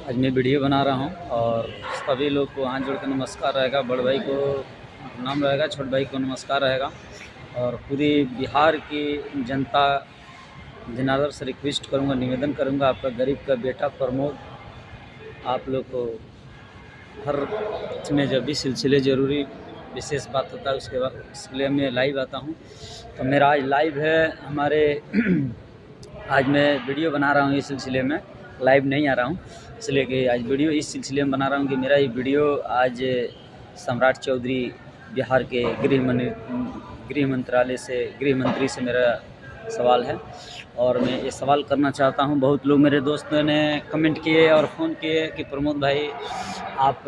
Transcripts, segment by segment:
आज मैं वीडियो बना रहा हूँ और सभी लोग को हाथ जोड़ के नमस्कार रहेगा। बड़ भाई को प्रणाम रहेगा, छोट भाई को नमस्कार रहेगा और पूरी बिहार की जनता जनार्दन से रिक्वेस्ट करूँगा, निवेदन करूँगा, आपका गरीब का बेटा प्रमोद आप लोग को हर इसमें जब भी सिलसिले ज़रूरी विशेष बात होता है उसके बाद इसके लिए मैं लाइव आता हूँ। तो मेरा आज लाइव है हमारे आज मैं वीडियो बना रहा हूँ इस सिलसिले में, लाइव नहीं आ रहा हूँ इसलिए कि आज वीडियो इस सिलसिले में बना रहा हूँ कि मेरा ये वीडियो आज सम्राट चौधरी बिहार के गृह मंत्री से मेरा सवाल है और मैं ये सवाल करना चाहता हूँ। बहुत लोग मेरे दोस्तों ने कमेंट किए और फ़ोन किए कि प्रमोद भाई आप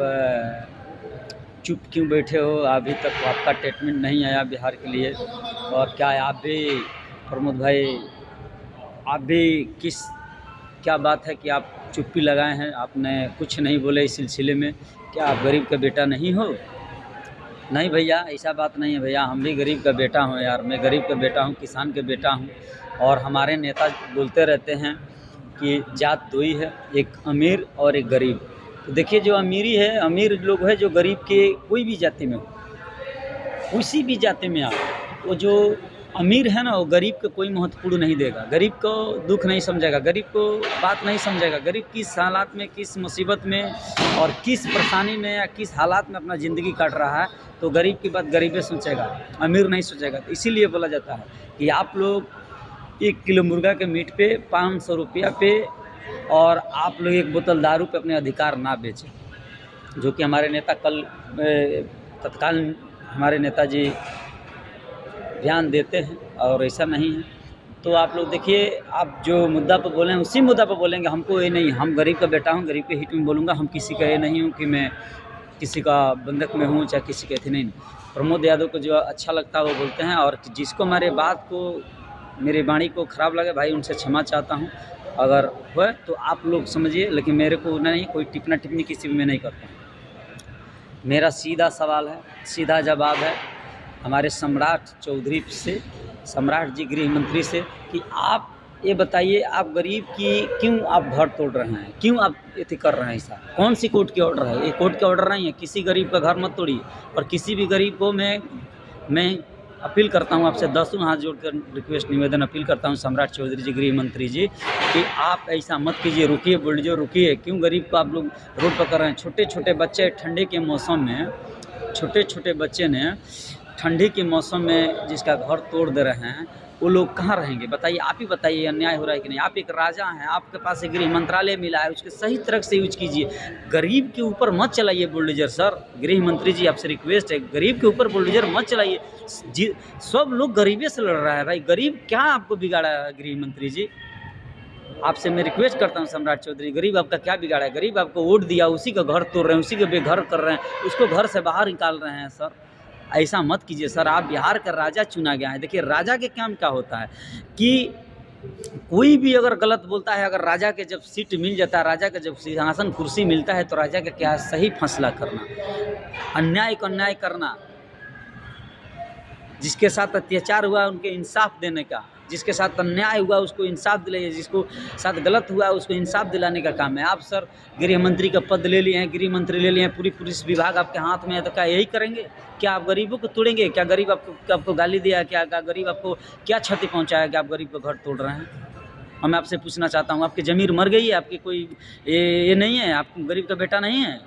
चुप क्यों बैठे हो, अभी तक आपका स्टेटमेंट नहीं आया बिहार के लिए, और क्या आप भी प्रमोद भाई आप भी क्या बात है कि आप चुप्पी लगाए हैं, आपने कुछ नहीं बोले इस सिलसिले में, क्या आप गरीब का बेटा नहीं हो? नहीं भैया, ऐसा बात नहीं है भैया, हम भी गरीब का बेटा हूँ यार, मैं गरीब का बेटा हूँ, किसान के बेटा हूँ। और हमारे नेता बोलते रहते हैं कि जात दो ही है, एक अमीर और एक गरीब। तो देखिए जो अमीरी है, अमीर लोग है जो गरीब के कोई भी जाति में हो, किसी भी जाति में आप, वो जो अमीर है ना वो गरीब को कोई महत्वपूर्ण नहीं देगा, गरीब को दुख नहीं समझेगा, गरीब को बात नहीं समझेगा। गरीब किस हालात में, किस मुसीबत में और किस परेशानी में या किस हालात में अपना ज़िंदगी काट रहा है तो गरीब की बात गरीब सोचेगा, अमीर नहीं सोचेगा। तो इसीलिए बोला जाता है कि आप लोग 1 किलो मुर्गा के मीट पे 500 रुपया पे और आप लोग 1 बोतल दारू पे अपने अधिकार ना बेचें, जो कि हमारे नेता कल तत्काल हमारे नेताजी ध्यान देते हैं और ऐसा नहीं है। तो आप लोग देखिए, आप जो मुद्दा पर बोलें उसी मुद्दा पर बोलेंगे, हमको ये नहीं, हम गरीब का बेटा हूँ, गरीब के हित में बोलूँगा, हम किसी का ये नहीं हूँ कि मैं किसी का बंधक में हूँ चाहे किसी के थे नहीं। प्रमोद यादव को जो अच्छा लगता है वो बोलते हैं और जिसको मेरे बात को, मेरी वाणी को ख़राब लगे भाई उनसे क्षमा चाहता हूँ, अगर हो तो आप लोग समझिए, लेकिन मेरे को नहीं, कोई टिप्पणी किसी में नहीं करता। मेरा सीधा सवाल है, सीधा जवाब है हमारे सम्राट चौधरी से, सम्राट जी गृह मंत्री से, कि आप ये बताइए आप गरीब की क्यों आप घर तोड़ रहे हैं, क्यों आप ये कर रहे हैं? ऐसा कौन सी कोर्ट की ऑर्डर है? ये कोर्ट के ऑर्डर नहीं है, किसी गरीब का घर मत तोड़िए। और किसी भी गरीब को मैं अपील करता हूँ आपसे, 10 हाथ जोड़कर रिक्वेस्ट निवेदन अपील करता हूँ सम्राट चौधरी जी गृह मंत्री जी कि आप ऐसा मत कीजिए, रुकिए बुलडोजर रुकिए। क्यों गरीब को आप लोग रोड पर कर रहे हैं? छोटे छोटे बच्चे ठंडे के मौसम में, छोटे छोटे बच्चे ने ठंडी के मौसम में जिसका घर तोड़ दे रहे हैं, वो लोग कहाँ रहेंगे बताइए? आप ही बताइए, अन्याय हो रहा है कि नहीं? आप एक राजा हैं, आपके पास एक गृह मंत्रालय मिला है, उसके सही तरह से यूज कीजिए। गरीब के ऊपर मत चलाइए बुलडोजर सर, गृह मंत्री जी आपसे रिक्वेस्ट है, गरीब के ऊपर बुलडोजर मत चलाइए। सब लोग गरीबी से लड़ रहा है भाई, गरीब क्या आपको बिगाड़ा है? गृह मंत्री जी आपसे मैं रिक्वेस्ट करता हूं सम्राट चौधरी, गरीब आपका क्या बिगाड़ा है? गरीब आपको वोट दिया, उसी का घर तोड़ रहे हैं, उसी के बेघर कर रहे हैं, उसको घर से बाहर निकाल रहे हैं। सर ऐसा मत कीजिए सर, आप बिहार का राजा चुना गया है। देखिए राजा के काम क्या होता है कि कोई भी अगर गलत बोलता है, अगर राजा के जब सीट मिल जाता है, राजा का जब सिंहासन कुर्सी मिलता है तो राजा का क्या है? सही फैसला करना, अन्याय को अन्याय करना, जिसके साथ अत्याचार हुआ उनके इंसाफ देने का, जिसके साथ अन्याय हुआ उसको इंसाफ दिलाइए, जिसको साथ गलत हुआ उसको इंसाफ दिलाने का काम है। आप सर गृह मंत्री का पद ले लिए हैं, गृह मंत्री ले लिए हैं, पूरी पुलिस विभाग आपके हाथ में है, तो क्या यही करेंगे? क्या आप गरीबों को तोड़ेंगे? क्या गरीब आपको गाली दिया है? क्या गरीब आपको क्या क्षति पहुंचाया कि आप गरीब का घर तोड़ रहे हैं? और मैं आपसे पूछना चाहता हूँ, आपकी ज़मीर मर गई है? आपकी कोई ये नहीं है? आप गरीब का बेटा नहीं है?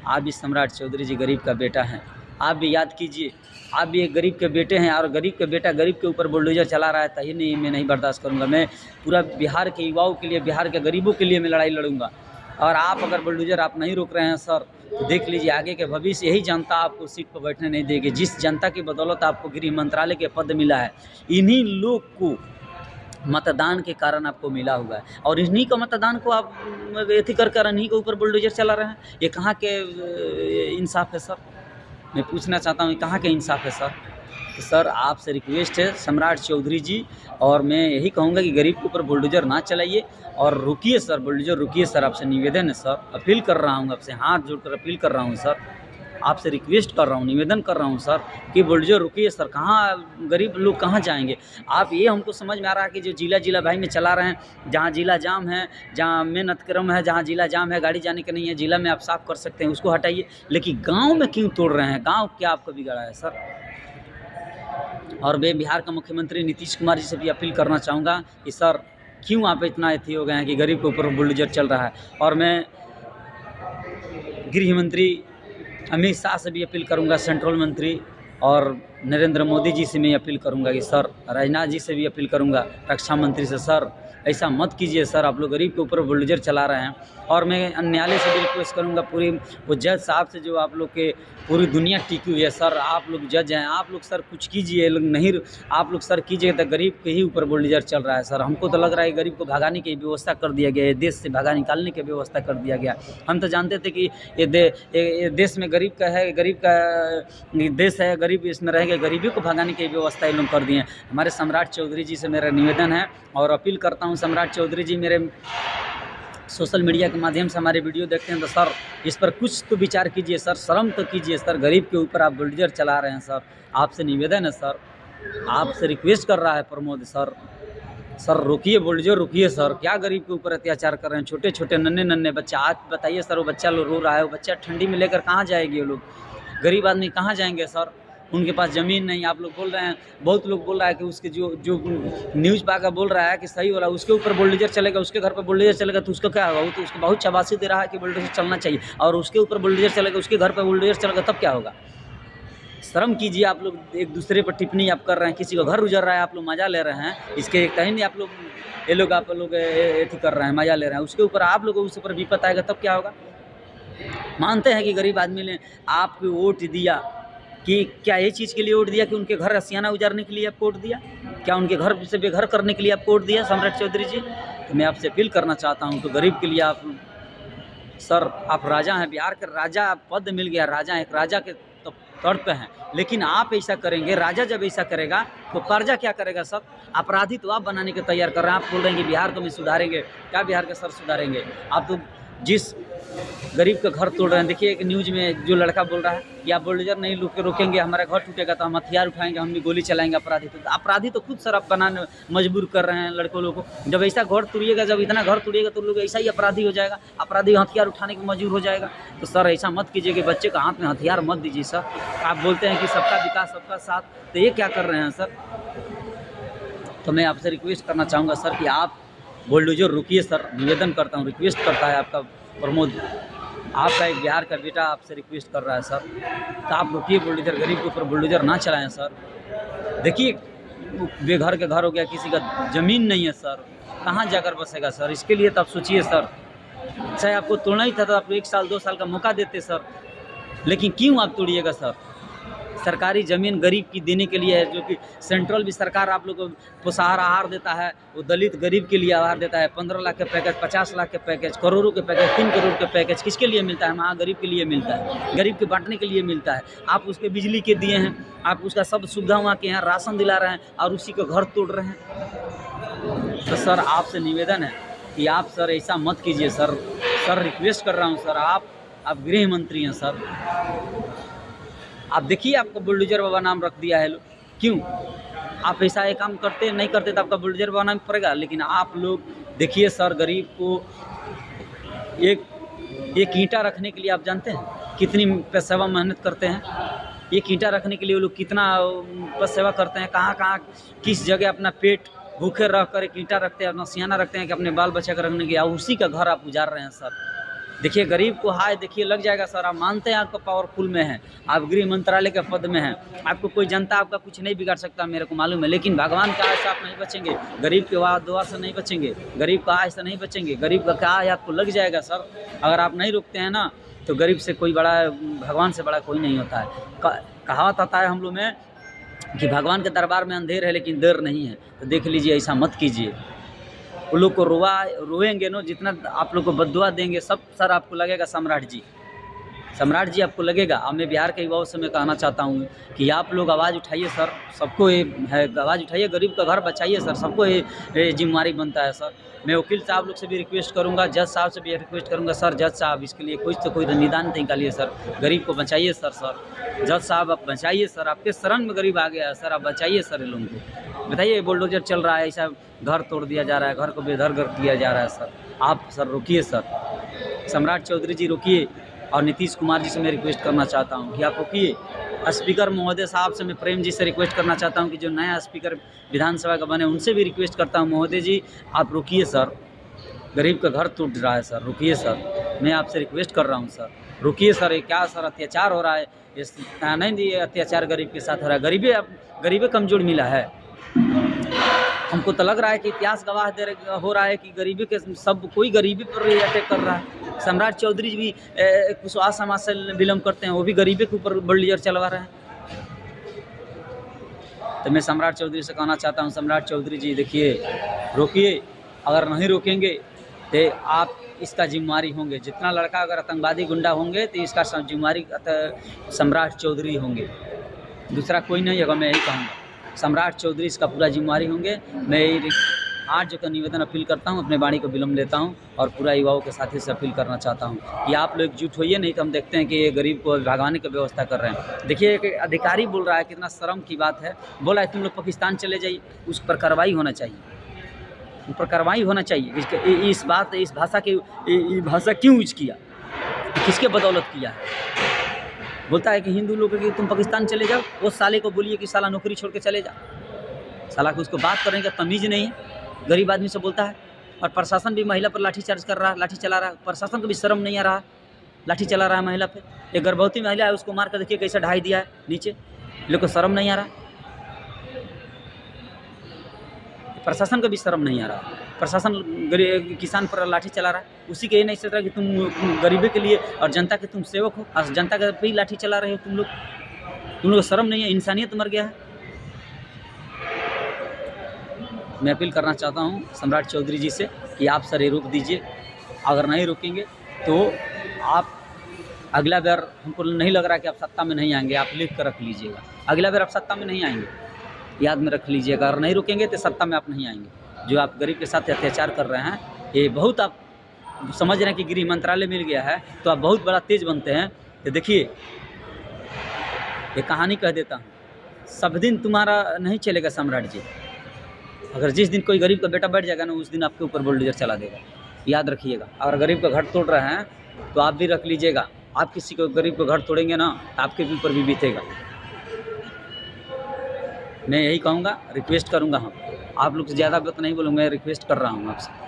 आप भी सम्राट चौधरी जी गरीब का बेटा हैं, आप भी याद कीजिए, आप भी एक गरीब के बेटे हैं और गरीब का बेटा गरीब के ऊपर बुलडोजर चला रहा है। तो ये नहीं, मैं नहीं बर्दाश्त करूंगा। मैं पूरा बिहार के युवाओं के लिए, बिहार के गरीबों के लिए मैं लड़ाई लड़ूंगा। और आप अगर बुलडोजर आप नहीं रोक रहे हैं सर, तो देख लीजिए आगे के भविष्य, यही जनता आपको सीट पर बैठने नहीं देगी। जिस जनता की बदौलत आपको गृह मंत्रालय के पद मिला है, इन्हीं लोग को मतदान के कारण आपको मिला हुआ है, और इन्हीं का मतदान को आप एथी कर इन्हीं के ऊपर बुलडोजर चला रहे हैं। ये कहाँ के इंसाफ है सर? मैं पूछना चाहता हूँ, कहाँ के इंसाफ है सर? तो सर आपसे रिक्वेस्ट है सम्राट चौधरी जी, और मैं यही कहूँगा कि गरीब के ऊपर बुलडोजर ना चलाइए और रुकिए सर, बुलडोजर रुकिए सर, आपसे निवेदन है सर, अपील कर रहा हूँ आपसे, हाथ जोड़कर अपील कर रहा हूँ सर। आपसे रिक्वेस्ट कर रहा हूँ, निवेदन कर रहा हूँ सर कि बुलडोजर रुकिए सर। कहाँ गरीब लोग कहाँ जाएंगे? आप ये हमको समझ में आ रहा है कि जो जिला भाई में चला रहे हैं, जहाँ जिला जाम है, जहाँ मेन अतिक्रम है, जहाँ जिला जाम है, गाड़ी जाने का नहीं है, जिला में आप साफ कर सकते हैं, उसको हटाइए। लेकिन गाँव में क्यों तोड़ रहे हैं? गाँव क्या आपको बिगाड़ा है सर? और मैं बिहार का मुख्यमंत्री नीतीश कुमार जी से भी अपील करना चाहूँगा कि सर क्यों आप इतना एथी हो गए हैं कि गरीब के ऊपर बुलडोजर चल रहा है। और मैं गृह मंत्री अमित शाह से भी अपील करूंगा, सेंट्रल मंत्री और नरेंद्र मोदी जी से मैं अपील करूंगा कि सर, राजनाथ जी से भी अपील करूंगा, रक्षा मंत्री से, सर ऐसा मत कीजिए सर, आप लोग गरीब के ऊपर बुलडोजर चला रहे हैं। और मैं न्यायालय से भी रिक्वेस्ट करूंगा, पूरी वो जज साहब से जो आप लोग के पूरी दुनिया टिकी हुई है सर, आप लोग जज हैं, आप लोग सर कुछ कीजिए, नहीं आप लोग सर कीजिए, तो गरीब के ही ऊपर बुलडोजर चल रहा है सर। हमको तो लग रहा है गरीब को भगाने की व्यवस्था कर दिया गया है, देश से भगा निकालने की व्यवस्था कर दिया गया। हम तो जानते थे कि ये देश में गरीब का है, गरीब का देश है, गरीब इसमें रहेंगे, गरीबी को भगाने की व्यवस्था ये लोग कर दिए हैं। हमारे सम्राट चौधरी जी से मेरा निवेदन है और अपील करता हूँ, सम्राट चौधरी जी मेरे सोशल मीडिया के माध्यम से हमारे वीडियो देखते हैं तो सर इस पर कुछ तो विचार कीजिए सर, शर्म तो कीजिए सर, गरीब के ऊपर आप बुलडोजर चला रहे हैं सर। आपसे निवेदन है सर, आपसे रिक्वेस्ट कर रहा है प्रमोद सर, सर रोकिए बुलडोजर, रुकिए सर। क्या गरीब के ऊपर अत्याचार कर रहे हैं? छोटे छोटे नन्हे बच्चा, आज बताइए सर, वो बच्चा रो रहा है, वो बच्चा ठंडी में लेकर कहाँ जाएगी? वो लोग गरीब आदमी कहाँ जाएंगे सर? उनके पास ज़मीन नहीं। आप लोग बोल रहे हैं, बहुत लोग बोल रहा है कि उसके जो न्यूज़ पाकर बोल रहा है कि सही हो रहा है, उसके ऊपर बुलडोजर चलेगा, उसके घर पर बुलडोजर चलेगा तो उसका क्या होगा? वो तो उसको बहुत शाबाशी दे रहा है कि बुलडोजर चलना चाहिए, और उसके ऊपर बुलडोजर चलेगा, उसके घर पर बुलडोजर चलेगा, तब क्या होगा? शर्म कीजिए। आप लोग एक दूसरे पर टिप्पणी आप कर रहे हैं, किसी का घर उजड़ रहा है, आप लोग मज़ा ले रहे हैं, इसके कहीं नहीं आप लोग एथी कर रहे हैं, मज़ा ले रहे हैं, उसके ऊपर आप लोगों के ऊपर विपत आएगा तब क्या होगा? मानते हैं कि गरीब आदमी ने आपको वोट दिया, कि क्या ये चीज़ के लिए वोट दिया कि उनके घर असियाना उजारने के लिए आपको वोट दिया? क्या उनके घर से बेघर करने के लिए आपको वोट दिया सम्राट चौधरी जी? तो मैं आपसे अपील करना चाहता हूँ, तो गरीब के लिए आप सर, आप राजा हैं, बिहार के राजा, पद मिल गया, राजा एक राजा के तौर पे हैं, लेकिन आप ऐसा करेंगे, राजा जब ऐसा करेगा तो प्रजा क्या करेगा सर? अपराधी तो आप बनाने के तैयार कर रहे हैं। आप बोल रहे हैं कि बिहार को भी सुधारेंगे, क्या बिहार के सर सुधारेंगे? आप तो जिस गरीब का घर तोड़ रहे हैं, देखिए एक न्यूज़ में जो लड़का बोल रहा है कि आप बुलडोजर नहीं रोकेंगे, हमारा घर टूटेगा तो हम हथियार उठाएंगे, हम भी गोली चलाएंगे। अपराधी तो खुद सर आप बनाने मजबूर कर रहे हैं लड़कों लोगों को। जब ऐसा घर तोड़िएगा, जब इतना घर तोड़िएगा तो लोग ऐसा ही अपराधी हो जाएगा, अपराधी हथियार उठाने के मजबूर हो जाएगा। तो सर ऐसा मत कीजिए कि बच्चे का हाथ में हथियार मत दीजिए सर। आप बोलते हैं कि सबका विकास सबका साथ, तो ये क्या कर रहे हैं सर? तो मैं आपसे रिक्वेस्ट करना चाहूँगा सर कि आप बुलडोजर रुकिए सर, निवेदन करता हूँ, रिक्वेस्ट करता है आपका प्रमोद, आपका एक बिहार का बेटा आपसे रिक्वेस्ट कर रहा है सर, तो आप रुकिए बुलडोजर, गरीब के ऊपर बुलडोजर ना चलाएं सर। देखिए बेघर के घर हो गया, किसी का ज़मीन नहीं है सर, कहाँ जाकर बसेगा सर? इसके लिए तो आप सोचिए सर, चाहे आपको तोड़ना ही था तो आप 1 साल 2 साल का मौका देते सर, लेकिन क्यों आप तोड़िएगा सर? सरकारी ज़मीन गरीब की देने के लिए है, जो कि सेंट्रल भी सरकार आप लोगों को पोषाहार आहार देता है, वो दलित गरीब के लिए आहार देता है। 15 लाख के पैकेज, 50 लाख के पैकेज, करोड़ों के पैकेज, 3 करोड़ के पैकेज किसके लिए मिलता है? वहाँ गरीब के लिए मिलता है, गरीब के बांटने के लिए मिलता है। आप उसके बिजली के दिए हैं, आप उसका सब सुविधा वहाँ के यहाँ राशन दिला रहे हैं और उसी का घर तोड़ रहे हैं। तो सर आपसे निवेदन है कि आप सर ऐसा मत कीजिए सर, रिक्वेस्ट कर रहा हूँ सर, आप गृह मंत्री हैं सर, आप देखिए आपका बुलडोजर बाबा नाम रख दिया है लोग, क्यों? आप ऐसा एक काम करते नहीं करते तो आपका बुलडोजर बाबा नाम पड़ेगा। लेकिन आप लोग देखिए सर, गरीब को एक ईंटा रखने के लिए आप जानते हैं कितनी पेशेवा मेहनत करते हैं? एक ईंटा रखने के लिए वो लोग कितना पेशेवा करते हैं, कहाँ किस जगह अपना पेट भूखे रह कर एक ईंटा रखते हैं, अपना सियाना रखते हैं कि अपने बाल बच्चा का रखने के, उसी का घर आप उजाड़ रहे हैं सर। देखिए गरीब को हाय देखिए लग जाएगा सर, आप मानते हैं आपको पावरफुल में हैं, आप गृह मंत्रालय के पद में हैं, आपको कोई जनता आपका कुछ नहीं बिगाड़ सकता, मेरे को मालूम है। लेकिन भगवान का आय से आप नहीं बचेंगे, गरीब के दुआ से नहीं बचेंगे, गरीब का आय से नहीं बचेंगे, गरीब का क्या आय आपको लग जाएगा सर। अगर आप नहीं रुकते हैं ना तो गरीब से कोई बड़ा, भगवान से बड़ा कोई नहीं होता है। कहावत आता है हम लोग में कि भगवान के दरबार में अंधेर है लेकिन देर नहीं है। तो देख लीजिए, ऐसा मत कीजिए। वो लोग को रोएंगे नो, जितना आप लोग को बद्दुआ देंगे सब सर आपको लगेगा सम्राट जी आपको लगेगा। अब मैं बिहार के युवाओं से मैं कहना चाहता हूँ कि आप लोग आवाज़ उठाइए सर, सबको ये है आवाज़ उठाइए, गरीब का घर बचाइए सर, सबको ये जिम्मेवारी बनता है सर। मैं वकील साहब लोग से भी रिक्वेस्ट करूंगा, जज साहब से भी रिक्वेस्ट करूंगा, सर जज साहब इसके लिए कुछ तो कोई निदान निकालिए सर, गरीब को बचाइए सर जज साहब आप बचाइए सर, आपके शरण में गरीब आ गया है सर, आप बचाइए सर इन लोगों को। बताइए बुलडोजर चल रहा है, ऐसा घर तोड़ दिया जा रहा है, घर को बेघर कर दिया जा रहा है सर, आप सर रोकिए सर, सम्राट चौधरी जी रोकिए। और नीतीश कुमार जी से मैं रिक्वेस्ट करना चाहता हूँ कि आप रोकिए। स्पीकर महोदय साहब से मैं प्रेम जी से रिक्वेस्ट करना चाहता हूँ कि जो नया स्पीकर विधानसभा का बने उनसे भी रिक्वेस्ट करता हूँ, महोदय जी आप रुकिए सर, गरीब का घर टूट रहा है सर, रुकिए सर, मैं आपसे रिक्वेस्ट कर रहा हूँ सर, रुकिए सर। ये क्या सर अत्याचार हो रहा है, इस नहीं दिए अत्याचार गरीब के साथ हो रहा है, गरीबी कमजोर मिला है। हमको तो लग रहा है कि इतिहास गवाह हो रहा है कि गरीबी के सब कोई गरीबी पर ही अटैक कर रहा है। सम्राट चौधरी जी भी कुशवाहा समाज से बिलोंग करते हैं, वो भी गरीबी के ऊपर बुलडोजर चलवा रहे हैं। तो मैं सम्राट चौधरी से कहना चाहता हूँ, सम्राट चौधरी जी देखिए रोकिए, अगर नहीं रोकेंगे तो आप इसका जिम्मेवारी होंगे। जितना लड़का अगर आतंकवादी गुंडा होंगे तो इसका जिम्मेवारी सम्राट चौधरी होंगे, दूसरा कोई नहीं होगा। मैं यही कहूँगा सम्राट चौधरी इसका पूरा जिम्मेवारी होंगे। मैं आज जो का निवेदन अपील करता हूँ, अपने वाणी को विलम्ब लेता हूँ और पूरा युवाओं के साथी से अपील करना चाहता हूँ कि आप लोग एकजुट होइए, नहीं तो हम देखते हैं कि ये गरीब को भगाने की व्यवस्था कर रहे हैं। देखिए एक अधिकारी बोल रहा है, कितना शर्म की बात है, बोला है तुम लोग पाकिस्तान चले जाइए, उस पर कार्रवाई होना चाहिए, उस पर कार्रवाई होना चाहिए। इस भाषा की भाषा क्यों यूज किया, किसके बदौलत किया है? बोलता है कि हिंदू लोग कि तुम पाकिस्तान चले जाओ, उस साले को बोलिए कि साला नौकरी छोड़ के चले जा। साला को उसको बात करने का तमीज़ नहीं है, गरीब आदमी से बोलता है। और प्रशासन भी महिला पर लाठीचार्ज कर रहा है, लाठी चला रहा है, प्रशासन को भी शर्म नहीं आ रहा, लाठी चला रहा है महिला पे। एक गर्भवती महिला है, उसको मार कर देखिए कैसे ढाई दिया है नीचे, लोग को शर्म नहीं आ रहा, प्रशासन को भी शर्म नहीं आ रहा। प्रशासन किसान पर लाठी चला रहा है, उसी के ये नहीं सोच रहा कि तुम गरीबी के लिए और जनता के तुम सेवक हो, और जनता के पे ही लाठी चला रहे हो तुम लोग को शर्म नहीं है, इंसानियत मर गया है। मैं अपील करना चाहता हूँ सम्राट चौधरी जी से कि आप सर ये रोक दीजिए, अगर नहीं रोकेंगे तो आप अगला बार, हमको नहीं लग रहा कि आप सत्ता में नहीं आएंगे, आप लिख कर रख लीजिएगा, अगला बार आप सत्ता में नहीं आएंगे, याद में रख लीजिएगा। अगर नहीं रुकेंगे तो सत्ता में आप नहीं आएंगे। जो आप गरीब के साथ अत्याचार कर रहे हैं, ये बहुत आप समझ रहे हैं कि गृह मंत्रालय मिल गया है तो आप बहुत बड़ा तेज बनते हैं। तो देखिए ये कहानी कह देता हूँ, सब दिन तुम्हारा नहीं चलेगा सम्राट जी। अगर जिस दिन कोई गरीब का बेटा बैठ जाएगा ना, उस दिन आपके ऊपर बुलडोजर चला देगा, याद रखिएगा। अगर गरीब का घर तोड़ रहे हैं तो आप भी रख लीजिएगा, आप किसी को गरीब का घर तोड़ेंगे ना तो आपके ऊपर भी बीतेगा। मैं यही कहूँगा, रिक्वेस्ट करूँगा, हम आप लोग से ज़्यादा बात नहीं बोलूँगा, रिक्वेस्ट कर रहा हूँ आपसे।